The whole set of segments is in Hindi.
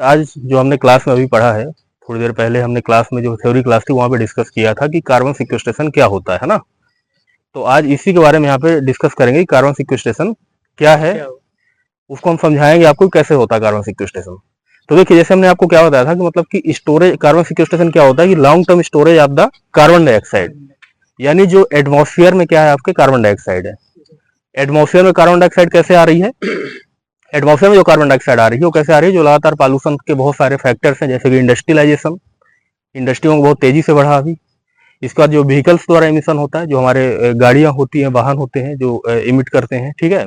आज जो हमने क्लास में अभी पढ़ा है, थोड़ी देर पहले हमने क्लास में जो थ्योरी क्लास थी वहाँ पे डिस्कस किया था कि कार्बन सिक्वेस्ट्रेशन क्या होता है ना। तो आज इसी के बारे में यहाँ पे डिस्कस करेंगे कि कार्बन सिक्वेस्ट्रेशन क्या है, उसको हम समझाएंगे आपको कैसे होता है कार्बन सिक्वेस्ट्रेशन। तो देखिए, जैसे हमने आपको क्या बताया था कि मतलब कि स्टोरेज, कार्बन सिक्वेस्ट्रेशन क्या होता है कि long term storage of the carbon dioxide, यानी जो एटमॉस्फेयर में क्या है आपके कार्बन डाइऑक्साइड है। एटमॉस्फेयर में कार्बन डाइऑक्साइड कैसे आ रही है, एटमॉस्फेयर में जो कार्बन डाइऑक्साइड आ रही है वो कैसे आ रही है, जो लगातार पॉल्यूशन के बहुत सारे फैक्टर्स हैं, जैसे कि इंडस्ट्रियलाइजेशन, इंडस्ट्रियों को बहुत तेजी से बढ़ा अभी। इसके बाद जो व्हीकल्स द्वारा एमिशन होता है, जो हमारे गाड़ियां होती हैं, वाहन होते हैं जो इमिट करते हैं, ठीक है,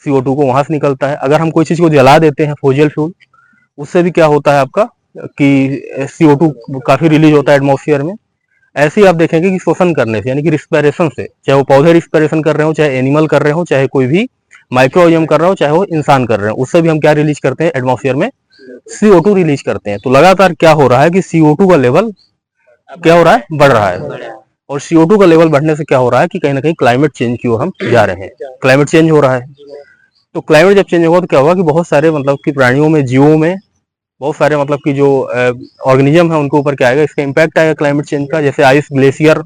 CO2 को वहां से निकलता है। अगर हम कोई चीज को जला देते हैं फोजियल फ्यूल, उससे भी क्या होता है आपका कि CO2 काफी रिलीज होता है एटमॉस्फेयर में। ऐसे ही आप देखेंगे कि शोषण करने से, यानी कि रिस्पिरेशन से, चाहे वो पौधे रिस्पिरेशन कर रहे हो, चाहे एनिमल कर रहे हो, चाहे कोई भी माइक्रोऑर्गेनिज्म कर रहा हो, चाहे वो इंसान कर रहे हो, उससे भी हम क्या रिलीज करते हैं एटमॉस्फेयर में, CO2 रिलीज करते हैं। तो लगातार क्या हो रहा है कि CO2 का लेवल क्या हो रहा है, बढ़ रहा है। और CO2 का लेवल बढ़ने से क्या हो रहा है कि कहीं ना कहीं क्लाइमेट चेंज की ओर हम जा रहे हैं, क्लाइमेट चेंज हो रहा है। तो क्लाइमेट जब चेंज होगा तो क्या होगा कि बहुत सारे मतलब कि प्राणियों में, जीवों में, बहुत सारे मतलब कि जो ऑर्गेनिज्म है उनके ऊपर क्या आएगा, इसका इम्पैक्ट आएगा क्लाइमेट चेंज का। जैसे आइस ग्लेशियर,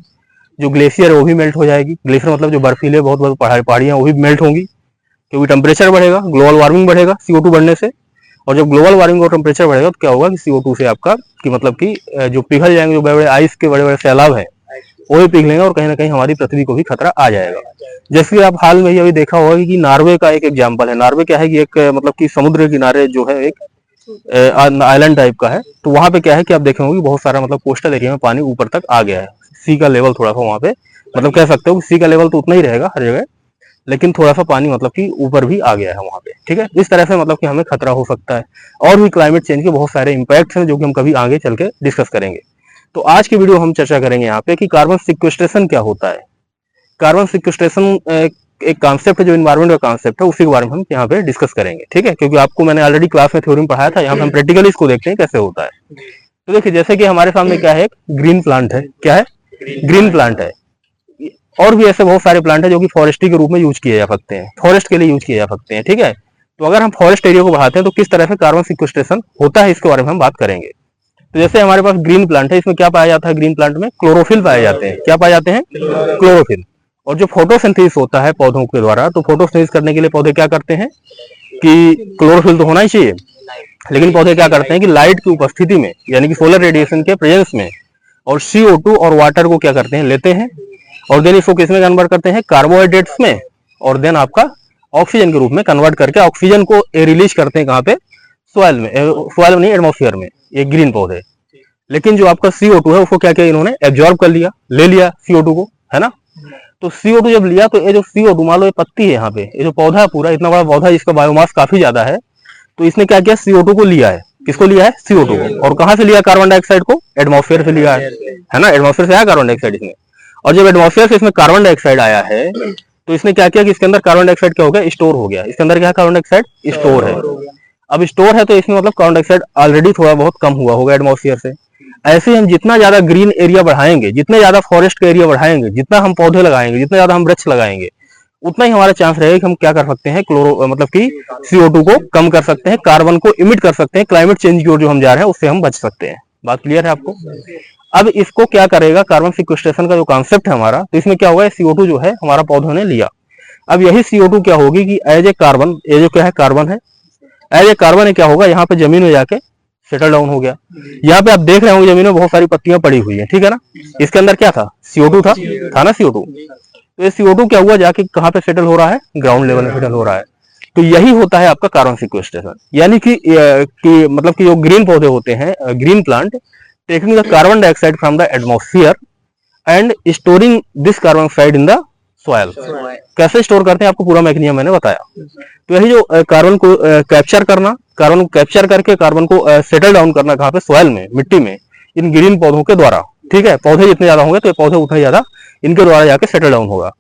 जो ग्लेशियर है वो भी मेल्ट हो जाएगी। ग्लेशियर मतलब जो बर्फीले बहुत बहुत पहाड़ियां, वो भी मेल्ट होंगी, क्योंकि टेम्परेचर बढ़ेगा, ग्लोबल वार्मिंग बढ़ेगा CO2 बढ़ने से। और जब ग्लोबल वार्मिंग और टेम्परेचर बढ़ेगा तो क्या होगा कि CO2 से आपका कि मतलब कि जो पिघल जाएंगे, जो बड़े बड़े आइस के बड़े बड़े सैलाब है वो भी पिघलेंगे और कहीं ना कहीं हमारी पृथ्वी को भी खतरा आ जाएगा। जैसे कि आप हाल में ही अभी देखा होगा कि नॉर्वे का एक एग्जाम्पल है। नॉर्वे क्या है कि एक मतलब कि समुद्र किनारे जो है एक आइलैंड टाइप का है। तो वहां पे क्या है कि आप देखेंगे कि बहुत सारा मतलब कोस्टल एरिया में पानी ऊपर तक आ गया है। सी का लेवल थोड़ा सा वहां पे मतलब कह सकते हो कि सी का लेवल तो उतना ही रहेगा हर जगह, लेकिन थोड़ा सा पानी मतलब कि ऊपर भी आ गया है वहां पे, ठीक है। इस तरह से मतलब कि हमें खतरा हो सकता है। और भी क्लाइमेट चेंज के बहुत सारे इंपैक्ट हैं जो कि हम कभी आगे चल के डिस्कस करेंगे। तो आज की वीडियो हम चर्चा करेंगे यहाँ पे कि कार्बन सिक्वेस्ट्रेशन क्या होता है। कार्बन सिक्वेस्ट्रेशन एक कॉन्सेप्ट है, जो इन्वायरमेंट का कॉन्सेप्ट है, उसी के बारे में हम यहाँ पे डिस्कस करेंगे, ठीक है। क्योंकि आपको मैंने ऑलरेडी क्लास में थ्योरी में पढ़ाया था, यहाँ पे हम प्रैक्टिकली इसको देखते हैं कैसे होता है। तो देखिए, जैसे कि हमारे सामने क्या है, एक ग्रीन प्लांट है। क्या है, ग्रीन प्लांट है। और भी ऐसे बहुत सारे प्लांट है जो कि फॉरेस्ट्री के रूप में यूज किए जा सकते हैं, फॉरेस्ट के लिए यूज किए जा सकते हैं, ठीक है। तो अगर हम फॉरेस्ट एरिया को बढ़ाते हैं तो किस तरह से कार्बन सिक्वेस्ट्रेशन होता है, इसके बारे में हम बात करेंगे। तो जैसे हमारे पास ग्रीन प्लांट है, इसमें क्या पाया जाता है, ग्रीन प्लांट में क्लोरोफिल पाए जाते हैं। क्या पाए जाते हैं, क्लोरोफिल। और जो फोटोसिंथेसिस होता है पौधों के द्वारा, तो फोटोसिंथेसिस करने के लिए पौधे क्या करते हैं कि क्लोरोफिल तो होना ही चाहिए, लेकिन पौधे क्या करते हैं कि लाइट की उपस्थिति में, यानी कि सोलर रेडिएशन के प्रेजेंस में, और CO2 और वाटर को क्या करते हैं, लेते हैं, और देन इसको किसमें कन्वर्ट करते हैं, कार्बोहाइड्रेट्स में, और देन आपका ऑक्सीजन के रूप में कन्वर्ट करके ऑक्सीजन को रिलीज करते हैं कहाँ पे, सॉइल में, सॉइल में नहीं, एटमॉस्फेयर में, ये ग्रीन पौधे। लेकिन जो आपका CO2 है उसको क्या किया इन्होंने, एब्जॉर्ब कर लिया, ले लिया CO2 को, है ना। तो CO2 जब लिया तो ये जो CO2, मान लो ये पत्ती है यहाँ पे, ये जो पौधा है पूरा इतना बड़ा पौधा है, इसका बायोमास काफी ज्यादा है, तो इसने क्या किया, CO2 को लिया है। किसको लिया है, CO2 को। और कहाँ से लिया कार्बन डाइऑक्साइड को, एटमॉस्फेयर से लिया है ना, एटमॉस्फेयर से आया कार्बन डाइऑक्साइड इसमें। और जब एटमॉस्फेयर से इसमें कार्बन डाइऑक्साइड आया है तो इसने क्या किया कि इसके अंदर कार्बन डाइऑक्साइड क्या हो गया, स्टोर हो गया। इसके अंदर क्या है, कार्बन डाइऑक्साइड स्टोर है। अब स्टोर है तो इसमें मतलब कार्बन डाइऑक्साइड ऑलरेडी थोड़ा बहुत कम हुआ होगा एटमॉस्फेयर से। ऐसे ही हम जितना ज्यादा ग्रीन एरिया बढ़ाएंगे, जितने ज्यादा फॉरेस्ट का एरिया बढ़ाएंगे, जितना हम पौधे लगाएंगे, जितना ज्यादा हम वृक्ष लगाएंगे, उतना ही हमारा चांस रहेगा कि हम क्या कर सकते हैं, क्लोरो मतलब कि CO2 को कम कर सकते हैं, कार्बन को इमिट कर सकते हैं, क्लाइमेट चेंज की ओर जो हम जा रहे हैं उससे हम बच सकते हैं। बात क्लियर है आपको। अब इसको क्या करेगा, कार्बन सिक्वेस्ट्रेशन का जो कॉन्सेप्ट है हमारा, तो इसमें क्या होगा, CO2 जो है हमारा पौधों ने लिया। अब यही CO2 क्या होगी कि एज ए कार्बन, ये जो क्या है कार्बन है, एज ए कार्बन क्या होगा, यहाँ पे जमीन में जाके सेटल डाउन हो गया। यहाँ पे आप देख रहे होंगे जमीन में बहुत सारी पत्तियां पड़ी हुई है, ठीक है ना। इसके अंदर क्या था, CO2 था ना, CO2। तो ये CO2 क्या हुआ, जाके कहाँ पे सेटल हो रहा है, ग्राउंड लेवल में सेटल हो रहा है। तो यही होता है आपका कार्बन सिक्वेस्ट्रेशन, यानी कि मतलब कि जो ग्रीन पौधे होते हैं, green plant, taking the carbon dioxide from the atmosphere and storing this carbon dioxide in the soil. कैसे स्टोर करते हैं आपको पूरा मैकेनिज्म मैंने बताया। तो यही जो कार्बन को कैप्चर करना, कार्बन को कैप्चर करके कार्बन को सेटल डाउन करना कहाँ पे, सॉइल में, मिट्टी में, इन ग्रीन पौधों के द्वारा, ठीक है। पौधे जितने ज्यादा होंगे तो ये पौधे उतना ज्यादा इनके द्वारा जाके सेटल डाउन होगा।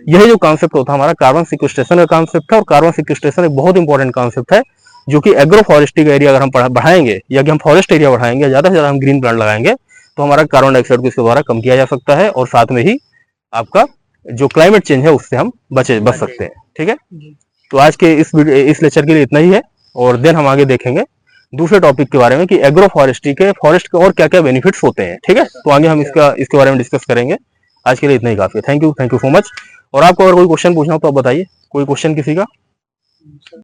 यही जो कॉन्सेप्ट होता है हमारा कार्बन सिक्वेस्ट्रेशन का कॉन्सेप्ट है। और कार्बन सिक्वेस्ट्रेशन एक बहुत इंपॉर्टेंट कॉन्सेप्ट है, जो कि एग्रो फॉरेस्ट्री का एरिया अगर हम बढ़ाएंगे, या कि हम फॉरेस्ट एरिया बढ़ाएंगे, ज्यादा से ज्यादा हम ग्रीन प्लांट लगाएंगे, तो हमारा कार्बन डाइऑक्साइड को इसके द्वारा कम किया जा सकता है, और साथ में ही आपका जो क्लाइमेट चेंज है उससे हम बच सकते हैं, ठीक है। तो आज के इस लेक्चर के लिए इतना ही है, और देन हम आगे देखेंगे दूसरे टॉपिक के बारे में कि एग्रो फॉरेस्ट्री के फॉरेस्ट के और क्या क्या बेनिफिट्स होते हैं। ठीक है, तो आगे हम इसके बारे में डिस्कस करेंगे। आज के लिए इतना ही काफी है। Thank you so much. और आपको अगर कोई क्वेश्चन पूछना हो तो आप बताइए, कोई क्वेश्चन किसी का।